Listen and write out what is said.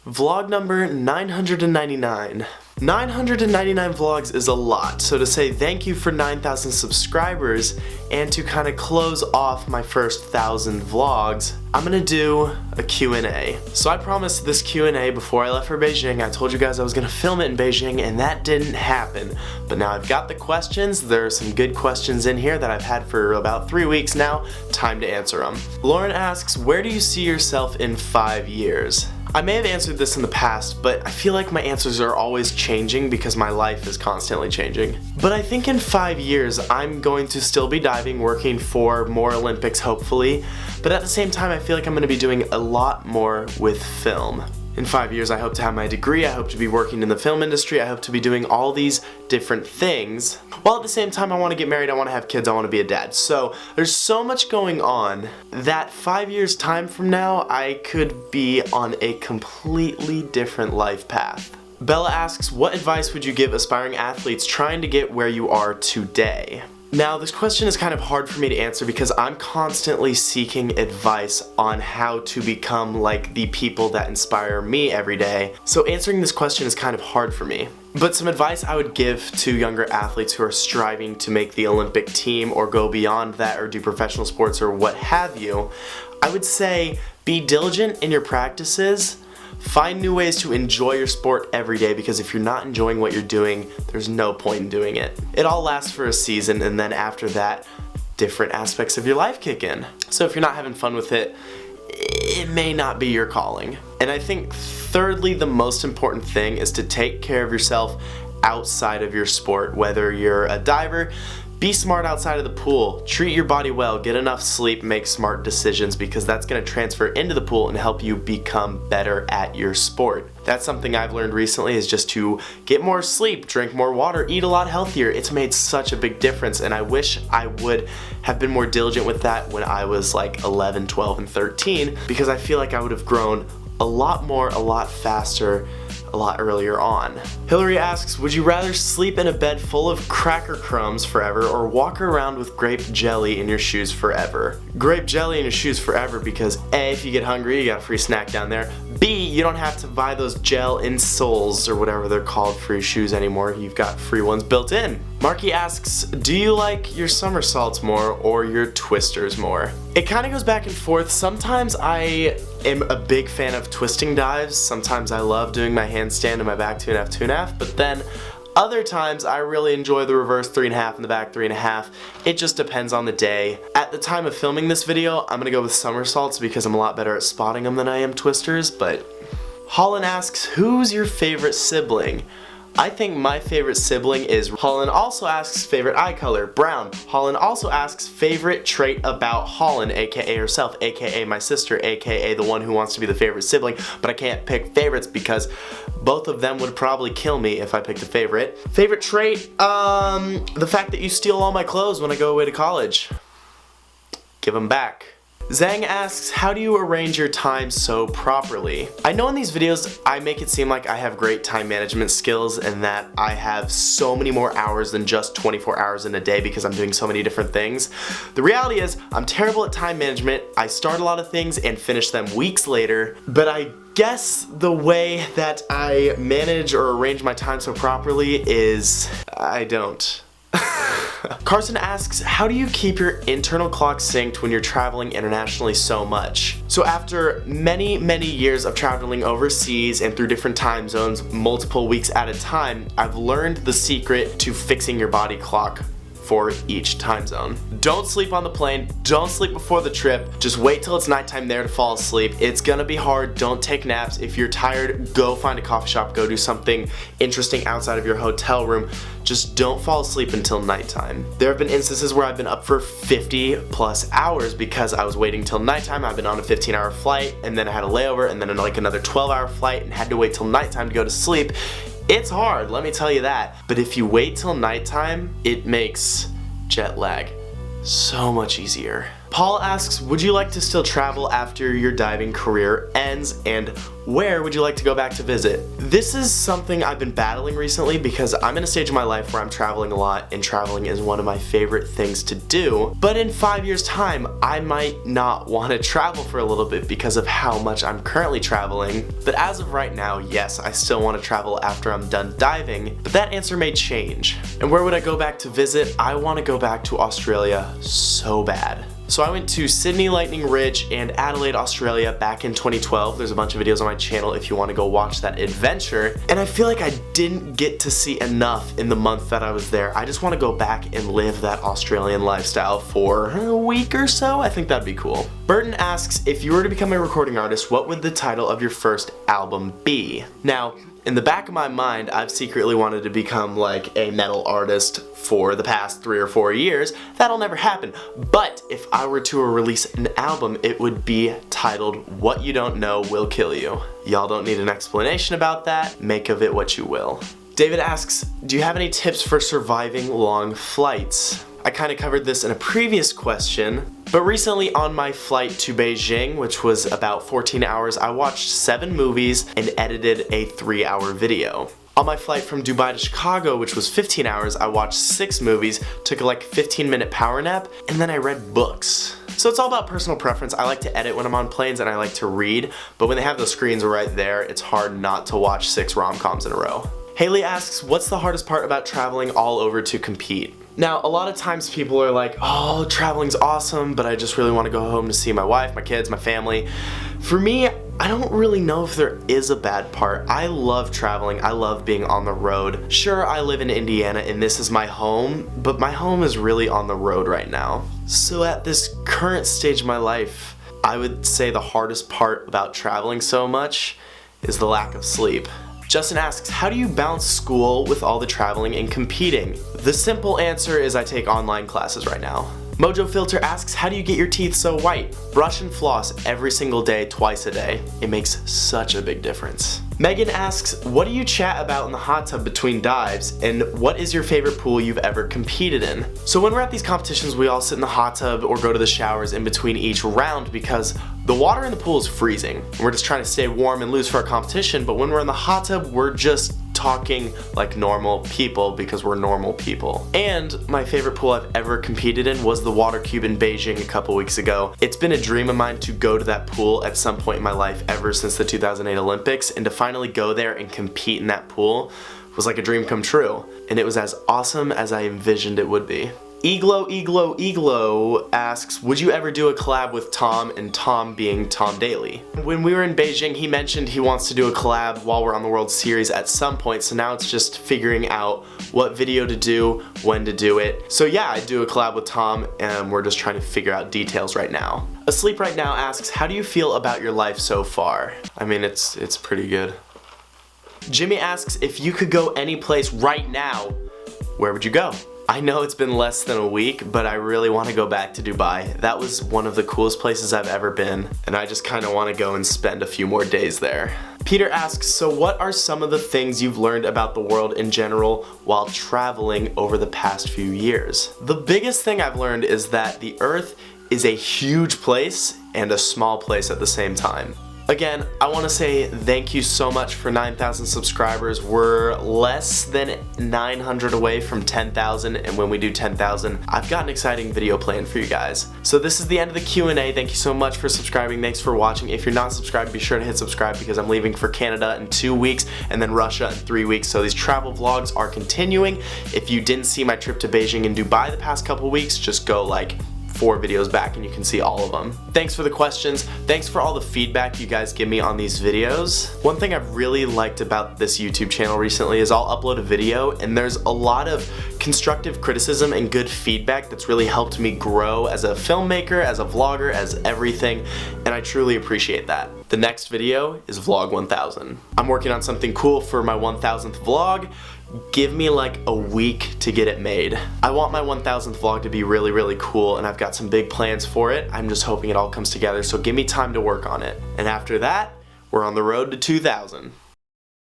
Vlog number 999. 999 vlogs is a lot, so to say thank you for 9,000 subscribers and to kind of close off my first 1,000 vlogs, I'm gonna do a Q&A. So I promised this Q&A before I left for Beijing. I told you guys I was gonna film it in Beijing and that didn't happen. But now I've got the questions. There are some good questions in here that I've had for about 3 weeks now. Time to answer them. Lauren asks, where do you see yourself in 5 years? I may have answered this in the past, but I feel like my answers are always changing because my life is constantly changing. But I think in 5 years, I'm going to still be diving, working for more Olympics hopefully, but at the same time I feel like I'm going to be doing a lot more with film. In 5 years I hope to have my degree, I hope to be working in the film industry, I hope to be doing all these different things, while at the same time I want to get married, I want to have kids, I want to be a dad. So there's so much going on that 5 years time from now I could be on a completely different life path. Bella asks, what advice would you give aspiring athletes trying to get where you are today? Now this question is kind of hard for me to answer because I'm constantly seeking advice on how to become like the people that inspire me every day. So answering this question is kind of hard for me. But some advice I would give to younger athletes who are striving to make the Olympic team or go beyond that or do professional sports or what have you, I would say be diligent in your practices. Find new ways to enjoy your sport every day because if you're not enjoying what you're doing, there's no point in doing it. It all lasts for a season and then after that, different aspects of your life kick in. So if you're not having fun with it, it may not be your calling. And I think thirdly, the most important thing is to take care of yourself outside of your sport. Whether you're a diver, be smart outside of the pool, treat your body well, get enough sleep, make smart decisions because that's going to transfer into the pool and help you become better at your sport. That's something I've learned recently is just to get more sleep, drink more water, eat a lot healthier. It's made such a big difference and I wish I would have been more diligent with that when I was like 11, 12, and 13 because I feel like I would have grown a lot more, a lot faster, a lot earlier on. Hillary asks, would you rather sleep in a bed full of cracker crumbs forever or walk around with grape jelly in your shoes forever? Grape jelly in your shoes forever because A, if you get hungry, you got a free snack down there. B, you don't have to buy those gel insoles or whatever they're called for your shoes anymore. You've got free ones built in. Marky asks, do you like your somersaults more or your twisters more? It kind of goes back and forth. Sometimes I am a big fan of twisting dives. Sometimes I love doing my handstand and my back 2.5, 2.5, but then other times I really enjoy the reverse 3.5 and the back 3.5. It just depends on the day. At the time of filming this video, I'm gonna go with somersaults because I'm a lot better at spotting them than I am twisters, but Holland asks, who's your favorite sibling? I think my favorite sibling is Holland. Also asks favorite eye color, brown. Holland also asks favorite trait about Holland, aka herself, aka my sister, aka the one who wants to be the favorite sibling, but I can't pick favorites because both of them would probably kill me if I picked a favorite. Favorite trait, the fact that you steal all my clothes when I go away to college. Give them back. Zhang asks, how do you arrange your time so properly? I know in these videos I make it seem like I have great time management skills and that I have so many more hours than just 24 hours in a day because I'm doing so many different things. The reality is I'm terrible at time management. I start a lot of things and finish them weeks later, but I guess the way that I manage or arrange my time so properly is I don't. Carson asks, how do you keep your internal clock synced when you're traveling internationally so much? So after many years of traveling overseas and through different time zones, multiple weeks at a time, I've learned the secret to fixing your body clock for each time zone. Don't sleep on the plane, don't sleep before the trip, just wait till it's nighttime there to fall asleep. It's gonna be hard, don't take naps. If you're tired, go find a coffee shop, go do something interesting outside of your hotel room. Just don't fall asleep until nighttime. There have been instances where I've been up for 50+ hours because I was waiting till nighttime. I've been on a 15-hour flight and then I had a layover and then like another 12-hour flight and had to wait till nighttime to go to sleep. It's hard, let me tell you that. But if you wait till nighttime, it makes jet lag so much easier. Paul asks, would you like to still travel after your diving career ends, and where would you like to go back to visit? This is something I've been battling recently because I'm in a stage of my life where I'm traveling a lot, and traveling is one of my favorite things to do. But in 5 years' time, I might not want to travel for a little bit because of how much I'm currently traveling. But as of right now, yes, I still want to travel after I'm done diving, but that answer may change. And where would I go back to visit? I want to go back to Australia so bad. So I went to Sydney, Lightning Ridge, and Adelaide, Australia back in 2012. There's a bunch of videos on my channel if you want to go watch that adventure. And I feel like I didn't get to see enough in the month that I was there. I just want to go back and live that Australian lifestyle for a week or so. I think that'd be cool. Burton asks, if you were to become a recording artist, what would the title of your first album be? Now, in the back of my mind, I've secretly wanted to become like a metal artist for the past 3 or 4 years. That'll never happen. But if I were to release an album, it would be titled What You Don't Know Will Kill You. Y'all don't need an explanation about that. Make of it what you will. David asks, do you have any tips for surviving long flights? I kind of covered this in a previous question, but recently on my flight to Beijing, which was about 14 hours, I watched 7 movies and edited a 3-hour video. On my flight from Dubai to Chicago, which was 15 hours, I watched 6 movies, took like a 15-minute power nap, and then I read books. So it's all about personal preference. I like to edit when I'm on planes and I like to read, but when they have the screens right there, it's hard not to watch 6 rom-coms in a row. Haley asks, what's the hardest part about traveling all over to compete? Now, a lot of times people are like, oh, traveling's awesome, but I just really want to go home to see my wife, my kids, my family. For me, I don't really know if there is a bad part. I love traveling. I love being on the road. Sure, I live in Indiana and this is my home, but my home is really on the road right now. So at this current stage of my life, I would say the hardest part about traveling so much is the lack of sleep. Justin asks, how do you balance school with all the traveling and competing? The simple answer is I take online classes right now. Mojo Filter asks, how do you get your teeth so white? Brush and floss every single day, twice a day. It makes such a big difference. Megan asks, what do you chat about in the hot tub between dives, and what is your favorite pool you've ever competed in? So when we're at these competitions, we all sit in the hot tub or go to the showers in between each round because the water in the pool is freezing. And we're just trying to stay warm and loose for our competition, but when we're in the hot tub, we're just talking like normal people because we're normal people. And my favorite pool I've ever competed in was the water cube in Beijing a couple weeks ago. It's been a dream of mine to go to that pool at some point in my life ever since the 2008 Olympics, and to finally go there and compete in that pool was like a dream come true. And it was as awesome as I envisioned it would be. Eglo asks, would you ever do a collab with Tom, and Tom being Tom Daly? When we were in Beijing, he mentioned he wants to do a collab while we're on the World Series at some point, so now it's just figuring out what video to do, when to do it. So yeah, I'd do a collab with Tom, and we're just trying to figure out details right now. Asleep Right Now asks, how do you feel about your life so far? I mean, it's pretty good. Jimmy asks, if you could go any place right now, where would you go? I know it's been less than a week, but I really want to go back to Dubai. That was one of the coolest places I've ever been, and I just kind of want to go and spend a few more days there. Peter asks, so what are some of the things you've learned about the world in general while traveling over the past few years? The biggest thing I've learned is that the Earth is a huge place and a small place at the same time. Again, I want to say thank you so much for 9,000 subscribers. We're less than 900 away from 10,000, and when we do 10,000, I've got an exciting video planned for you guys. So this is the end of the Q&A. Thank you so much for subscribing. Thanks for watching. If you're not subscribed, be sure to hit subscribe because I'm leaving for Canada in 2 weeks and then Russia in 3 weeks. So these travel vlogs are continuing. If you didn't see my trip to Beijing and Dubai the past couple weeks, just go like 4 videos back and you can see all of them. Thanks for the questions. Thanks for all the feedback you guys give me on these videos. One thing I've really liked about this YouTube channel recently is I'll upload a video and there's a lot of constructive criticism and good feedback that's really helped me grow as a filmmaker, as a vlogger, as everything, and I truly appreciate that. The next video is vlog 1000. I'm working on something cool for my 1000th vlog. Give me like a week to get it made. I want my 1000th vlog to be really, really cool, and I've got some big plans for it. I'm just hoping it all comes together, so give me time to work on it. And after that, we're on the road to 2000.